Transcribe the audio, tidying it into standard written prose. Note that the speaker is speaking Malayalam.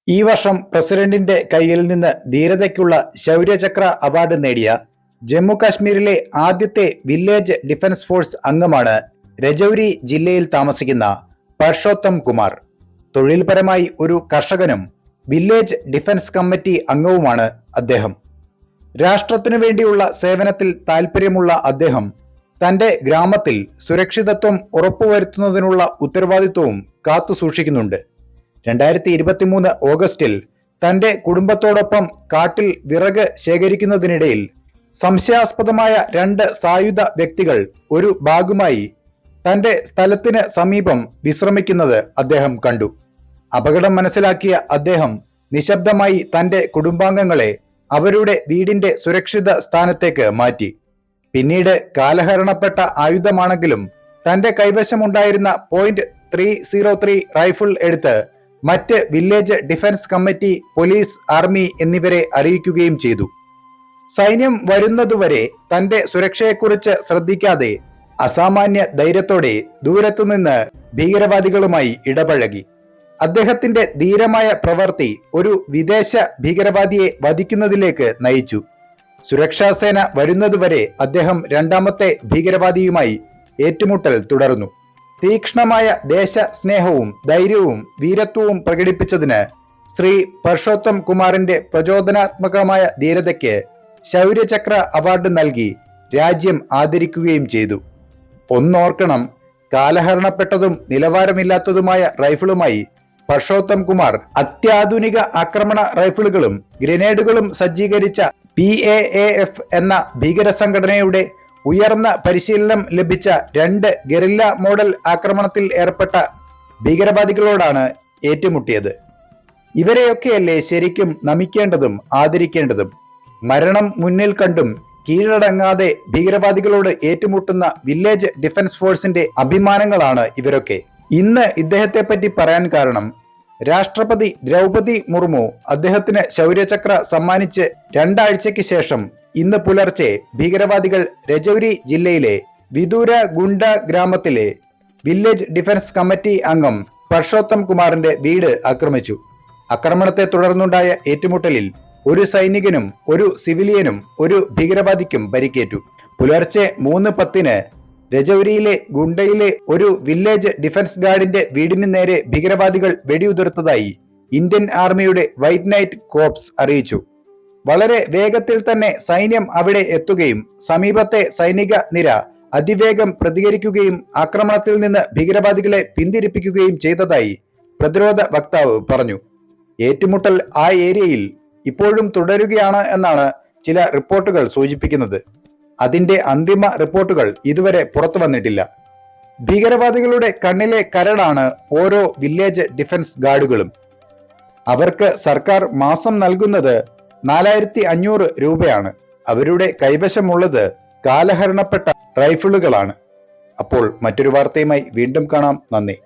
ഈ വർഷം പ്രസിഡന്റിന്റെ കയ്യിൽ നിന്ന് ധീരതയ്ക്കുള്ള ശൗര്യചക്ര അവാർഡ് നേടിയ ജമ്മു കാശ്മീരിലെ ആദ്യത്തെ വില്ലേജ് ഡിഫൻസ് ഫോഴ്സ് അംഗമാണ് രജൌരി ജില്ലയിൽ താമസിക്കുന്ന പർഷോത്തം കുമാർ. തൊഴിൽപരമായി ഒരു കർഷകനും വില്ലേജ് ഡിഫൻസ് കമ്മിറ്റി അംഗവുമാണ് അദ്ദേഹം. രാഷ്ട്രത്തിനു വേണ്ടിയുള്ള സേവനത്തിൽ താൽപ്പര്യമുള്ള അദ്ദേഹം തന്റെ ഗ്രാമത്തിൽ സുരക്ഷിതത്വം ഉറപ്പുവരുത്തുന്നതിനുള്ള ഉത്തരവാദിത്വവും കാത്തുസൂക്ഷിക്കുന്നുണ്ട്. 2023 ഓഗസ്റ്റിൽ തന്റെ കുടുംബത്തോടൊപ്പം കാട്ടിൽ വിറക് ശേഖരിക്കുന്നതിനിടയിൽ സംശയാസ്പദമായ 2 സായുധ വ്യക്തികൾ ഒരു ബാഗുമായി തന്റെ സ്ഥലത്തിന് സമീപം വിശ്രമിക്കുന്നത് അദ്ദേഹം കണ്ടു. അപകടം മനസ്സിലാക്കിയ അദ്ദേഹം നിശബ്ദമായി തന്റെ കുടുംബാംഗങ്ങളെ അവരുടെ വീടിന്റെ സുരക്ഷിത സ്ഥാനത്തേക്ക് മാറ്റി. പിന്നീട് കാലഹരണപ്പെട്ട ആയുധമാണെങ്കിലും തന്റെ കൈവശമുണ്ടായിരുന്ന .303 റൈഫിൾ എടുത്ത് മറ്റ് village defence committee, police, army എന്നിവരെ അറിയിക്കുകയും ചെയ്തു. സൈന്യം വരുന്നതുവരെ തന്റെ സുരക്ഷയെക്കുറിച്ച് ശ്രദ്ധിക്കാതെ അസാമാന്യ ധൈര്യത്തോടെ ദൂരത്തുനിന്ന് ഭീകരവാദികളുമായി ഇടപഴകി. അദ്ദേഹത്തിന്റെ ധീരമായ പ്രവൃത്തി ഒരു വിദേശ ഭീകരവാദിയെ വധിക്കുന്നതിലേക്ക് നയിച്ചു. സുരക്ഷാസേന വരുന്നതുവരെ അദ്ദേഹം രണ്ടാമത്തെ ഭീകരവാദിയുമായി ഏറ്റുമുട്ടൽ തുടർന്നു. തീക്ഷ്ണമായ ദേശസ്നേഹവും ധൈര്യവും വീരത്വവും പ്രകടിപ്പിച്ചതിന് ശ്രീ പർഷോത്തം കുമാറിന്റെ പ്രചോദനാത്മകമായ ധീരതയ്ക്ക് ശൗര്യചക്ര അവാർഡ് നൽകി രാജ്യം ആദരിക്കുകയും ചെയ്തു. ഒന്നോർക്കണം, കാലഹരണപ്പെട്ടതും നിലവാരമില്ലാത്തതുമായ റൈഫിളുമായി പർഷോത്തം കുമാർ അത്യാധുനിക ആക്രമണ റൈഫിളുകളും ഗ്രനേഡുകളും സജ്ജീകരിച്ച PAAF എന്ന ഭീകര സംഘടനയുടെ ഉയർന്ന പരിശീലനം ലഭിച്ച 2 ഗറില്ല മോഡൽ ആക്രമണത്തിൽ ഏർപ്പെട്ട ഭീകരവാദികളോടാണ് ഏറ്റുമുട്ടിയത്. ഇവരെയൊക്കെയല്ലേ ശരിക്കും നമിക്കേണ്ടതും ആദരിക്കേണ്ടതും. മരണം മുന്നിൽ കണ്ടും കീഴടങ്ങാതെ ഭീകരവാദികളോട് ഏറ്റുമുട്ടുന്ന വില്ലേജ് ഡിഫൻസ് ഫോഴ്സിന്റെ അഭിമാനങ്ങളാണ് ഇവരൊക്കെ. ഇന്ന് ഇദ്ദേഹത്തെ പറ്റി പറയാൻ കാരണം രാഷ്ട്രപതി ദ്രൗപദി മുർമു അദ്ദേഹത്തിന് ശൗര്യചക്ര സമ്മാനിച്ച് 2 ആഴ്ചയ്ക്ക് ശേഷം ഇന്ന് പുലർച്ചെ ഭീകരവാദികൾ രജൌരി ജില്ലയിലെ വിദൂര ഗുണ്ട ഗ്രാമത്തിലെ വില്ലേജ് ഡിഫൻസ് കമ്മിറ്റി അംഗം പർഷോത്തം കുമാറിന്റെ വീട് ആക്രമിച്ചു. ആക്രമണത്തെ തുടർന്നുണ്ടായ ഏറ്റുമുട്ടലിൽ ഒരു സൈനികനും ഒരു സിവിലിയനും ഒരു ഭീകരവാദിക്കും പരിക്കേറ്റു. പുലർച്ചെ 3:10 രജൌരിയിലെ ഗുണ്ടയിലെ ഒരു വില്ലേജ് ഡിഫൻസ് ഗാർഡിന്റെ വീടിന് നേരെ ഭീകരവാദികൾ വെടിയുതിർത്തതായി ഇന്ത്യൻ ആർമിയുടെ വൈറ്റ് നൈറ്റ് കോർപ്സ് അറിയിച്ചു. വളരെ വേഗത്തിൽ തന്നെ സൈന്യം അവിടെ എത്തുകയും സമീപത്തെ സൈനിക നിര അതിവേഗം പ്രതികരിക്കുകയും ആക്രമണത്തിൽ നിന്ന് ഭീകരവാദികളെ പിന്തിരിപ്പിക്കുകയും ചെയ്തതായി പ്രതിരോധ വക്താവ് പറഞ്ഞു. ഏറ്റുമുട്ടൽ ആ ഏരിയയിൽ ഇപ്പോഴും തുടരുകയാണ് എന്നാണ് ചില റിപ്പോർട്ടുകൾ സൂചിപ്പിക്കുന്നത്. അതിന്റെ അന്തിമ റിപ്പോർട്ടുകൾ ഇതുവരെ പുറത്തു വന്നിട്ടില്ല. ഭീകരവാദികളുടെ കണ്ണിലെ കരടാണ് ഓരോ വില്ലേജ് ഡിഫൻസ് ഗാർഡുകളും. അവർക്ക് സർക്കാർ മാസം നൽകുന്നത് 4500 രൂപയാണ്. അവരുടെ കൈവശമുള്ളത് കാലഹരണപ്പെട്ട റൈഫിളുകളാണ്. അപ്പോൾ മറ്റൊരു വാർത്തയുമായി വീണ്ടും കാണാം. നന്ദി.